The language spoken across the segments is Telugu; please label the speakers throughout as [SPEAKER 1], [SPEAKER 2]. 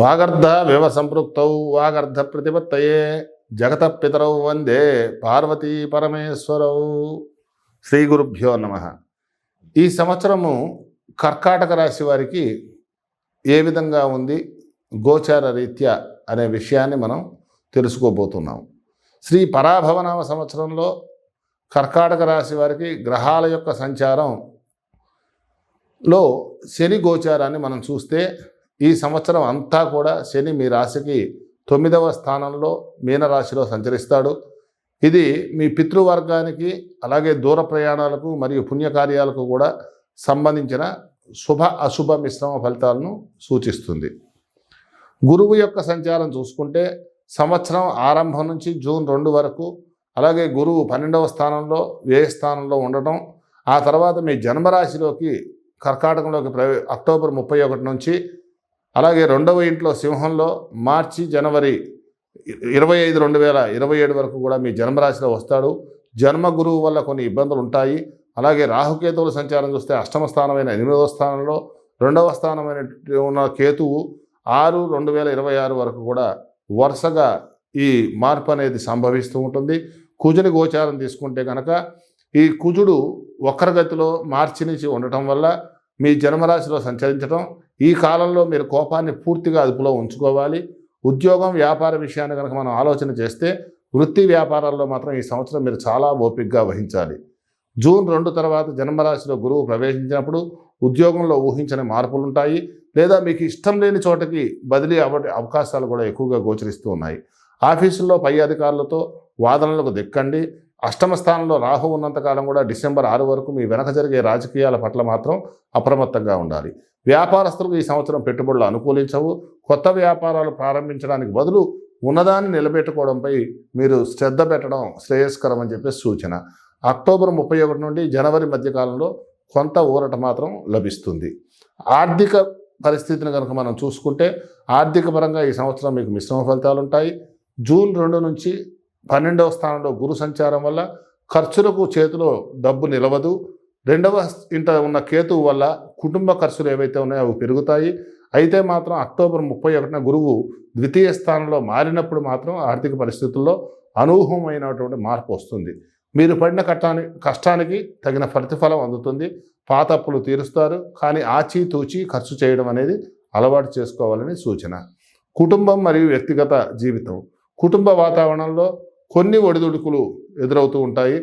[SPEAKER 1] వాగర్ధ వివ సంపృక్తౌ వాగర్ధ ప్రతిపత్తయే జగత పితరౌ వందే పార్వతీ పరమేశ్వరౌ. శ్రీ గురుభ్యో నమః. ఈ సంవత్సరము కర్కాటక రాశి వారికి ఏ విధంగా ఉంది గోచార రీత్యా అనే విషయాన్ని మనం తెలుసుకోబోతున్నాం. శ్రీ పరాభవనామ సంవత్సరంలో కర్కాటక రాశి వారికి గ్రహాల యొక్క సంచారంలో శని గోచారాన్ని మనం చూస్తే ఈ సంవత్సరం అంతా కూడా శని మీ రాశికి 9వ స్థానంలో మీనరాశిలో సంచరిస్తాడు. ఇది మీ పితృవర్గానికి అలాగే దూర ప్రయాణాలకు మరియు పుణ్యకార్యాలకు కూడా సంబంధించిన శుభ అశుభ మిశ్రమ ఫలితాలను సూచిస్తుంది. గురువు యొక్క సంచారం చూసుకుంటే సంవత్సరం ఆరంభం నుంచి జూన్ 2 వరకు, అలాగే గురువు 12వ స్థానంలో వ్యయ స్థానంలో ఉండటం, ఆ తర్వాత మీ జన్మరాశిలోకి కర్కాటకంలోకి అక్టోబర్ 31 నుంచి, అలాగే 2వ ఇంట్లో సింహంలో మార్చి జనవరి 25, 2027 వరకు కూడా మీ జన్మరాశిలో వస్తాడు. జన్మ గురువు వల్ల కొన్ని ఇబ్బందులు ఉంటాయి. అలాగే రాహుకేతువుల సంచారం చూస్తే 8వ స్థానమైన 8వ స్థానంలో, 2వ స్థానమైన ఉన్న కేతువు 6/2026 వరకు కూడా వరుసగా ఈ మార్పు అనేది సంభవిస్తూ ఉంటుంది. కుజుని గోచారం తీసుకుంటే కనుక ఈ కుజుడు వక్రగతిలో మార్చి నుంచి ఉండటం వల్ల మీ జన్మరాశిలో సంచరించడం, ఈ కాలంలో మీరు కోపాన్ని పూర్తిగా అదుపులో ఉంచుకోవాలి. ఉద్యోగం వ్యాపార విషయాన్ని కనుక మనం ఆలోచన చేస్తే వృత్తి వ్యాపారాల్లో మాత్రం ఈ సంవత్సరం మీరు చాలా ఓపికగా వహించాలి. జూన్ 2 తర్వాత జన్మరాశిలో గురువు ప్రవేశించినప్పుడు ఉద్యోగంలో ఊహించని మార్పులు ఉంటాయి, లేదా మీకు ఇష్టం లేని చోటకి బదిలీ అవకాశాలు కూడా ఎక్కువగా గోచరిస్తూ ఉన్నాయి. ఆఫీసుల్లో పై అధికారులతో వాదనలకు దిక్కండి. 8వ స్థానంలో రాహు ఉన్నంతకాలం కూడా డిసెంబర్ 6 వరకు మీ వెనక జరిగే రాజకీయాల పట్ల మాత్రం అప్రమత్తంగా ఉండాలి. వ్యాపారస్తులకు ఈ సంవత్సరం పెట్టుబడులు అనుకూలించవు. కొత్త వ్యాపారాలు ప్రారంభించడానికి బదులు ఉన్నదాన్ని నిలబెట్టుకోవడంపై మీరు శ్రద్ధ పెట్టడం శ్రేయస్కరం అని చెప్పేసి సూచన. అక్టోబర్ 31 నుండి జనవరి మధ్యకాలంలో కొంత ఊరట మాత్రం లభిస్తుంది. ఆర్థిక పరిస్థితిని కనుక మనం చూసుకుంటే ఆర్థిక పరంగా ఈ సంవత్సరం మీకు మిశ్రమ ఫలితాలు ఉంటాయి. జూన్ 2 నుంచి 12వ స్థానంలో గురు సంచారం వల్ల ఖర్చులకు చేతిలో డబ్బు నిలవదు. 2వ ఇంట ఉన్న కేతువు వల్ల కుటుంబ ఖర్చులు ఏవైతే ఉన్నాయో అవి పెరుగుతాయి. అయితే మాత్రం అక్టోబర్ 31న గురువు 2వ స్థానంలో మారినప్పుడు మాత్రం ఆర్థిక పరిస్థితుల్లో అనూహ్యమైనటువంటి మార్పు వస్తుంది. మీరు పడిన కష్టానికి తగిన ప్రతిఫలం అందుతుంది. పాత అప్పులు తీరుస్తారు, కానీ ఆచితూచి ఖర్చు చేయడం అనేది అలవాటు చేసుకోవాలని సూచన. కుటుంబం మరియు వ్యక్తిగత జీవితం, కుటుంబ వాతావరణంలో కొన్ని ఒడిదుడుకులు ఎదురవుతూ ఉంటాయి.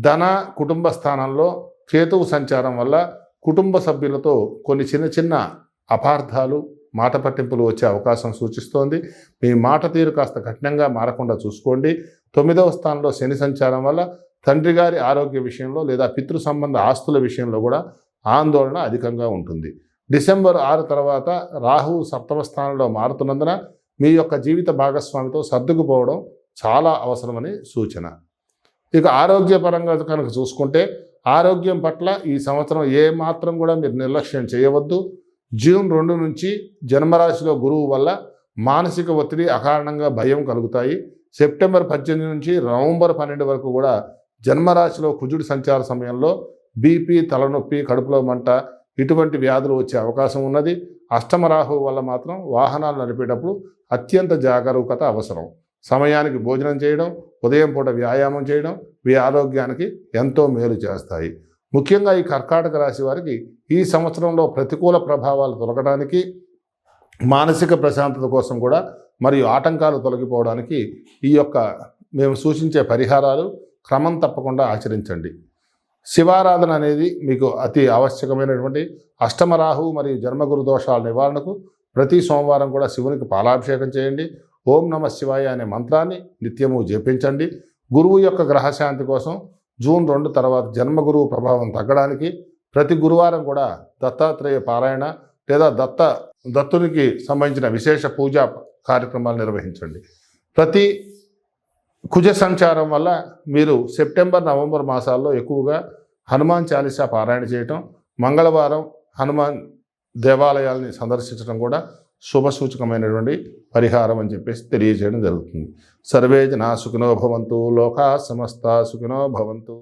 [SPEAKER 1] ధన కుటుంబ స్థానంలో కేతువు సంచారం వల్ల కుటుంబ సభ్యులతో కొన్ని చిన్న అపార్థాలు, మాట పట్టింపులు వచ్చే అవకాశం సూచిస్తోంది. మీ మాట తీరు కాస్త కఠినంగా మారకుండా చూసుకోండి. 9వ స్థానంలో శని సంచారం వల్ల తండ్రి గారి ఆరోగ్య విషయంలో లేదా పితృ సంబంధ ఆస్తుల విషయంలో కూడా ఆందోళన అధికంగా ఉంటుంది. డిసెంబర్ 6 తర్వాత రాహు 7వ స్థానంలో మారుతున్నందున మీ యొక్క జీవిత భాగస్వామితో సర్దుకుపోవడం చాలా అవసరమని సూచన. ఇక ఆరోగ్యపరంగా కనుక చూసుకుంటే ఆరోగ్యం పట్ల ఈ సంవత్సరం ఏ మాత్రం కూడా మీరు నిర్లక్ష్యం చేయవద్దు. జూన్ 2 నుంచి జన్మరాశిలో గురువు వల్ల మానసిక ఒత్తిడి, అకారణంగా భయం కలుగుతాయి. సెప్టెంబర్ 18 నుంచి నవంబర్ 12 వరకు కూడా జన్మరాశిలో కుజుడి సంచార సమయంలో బీపీ, తలనొప్పి, కడుపులో మంట ఇటువంటి వ్యాధులు వచ్చే అవకాశం ఉన్నది. 8వ రాహు వల్ల మాత్రం వాహనాలు నడిపేటప్పుడు అత్యంత జాగరూకత అవసరం. సమయానికి భోజనం చేయడం, ఉదయం పూట వ్యాయామం చేయడం మీ ఆరోగ్యానికి ఎంతో మేలు చేస్తాయి. ముఖ్యంగా ఈ కర్కాటక రాశి వారికి ఈ సంవత్సరంలో ప్రతికూల ప్రభావాలు తొలగడానికి, మానసిక ప్రశాంతత కోసం కూడా మరియు ఆటంకాలు తొలగిపోవడానికి ఈ యొక్క మేము సూచించే పరిహారాలు క్రమం తప్పకుండా ఆచరించండి. శివారాధన అనేది మీకు అతి ఆవశ్యకమైనటువంటి. 8వ రాహు మరియు జన్మగురు దోషాల నివారణకు ప్రతి సోమవారం కూడా శివునికి పాలాభిషేకం చేయండి. ఓం నమ శివాయ అనే మంత్రాన్ని నిత్యము జపించండి. గురువు యొక్క గ్రహశాంతి కోసం జూన్ 2 తర్వాత జన్మగురువు ప్రభావం తగ్గడానికి ప్రతి గురువారం కూడా దత్తాత్రేయ పారాయణ లేదా దత్తునికి సంబంధించిన విశేష పూజా కార్యక్రమాలు నిర్వహించండి. ప్రతి కుజ సంచారం వల్ల మీరు సెప్టెంబర్, నవంబర్ మాసాల్లో ఎక్కువగా హనుమాన్ చాలీసా పారాయణ చేయటం, మంగళవారం హనుమాన్ దేవాలయాల్ని సందర్శించడం కూడా శుభసూచకమైనటువంటి పరిహారం అని చెప్పేసి తెలియజేయడం జరుగుతుంది. సర్వే జనా సుఖినో భవంతు, లోకా సమస్తా సుఖినో భవంతు.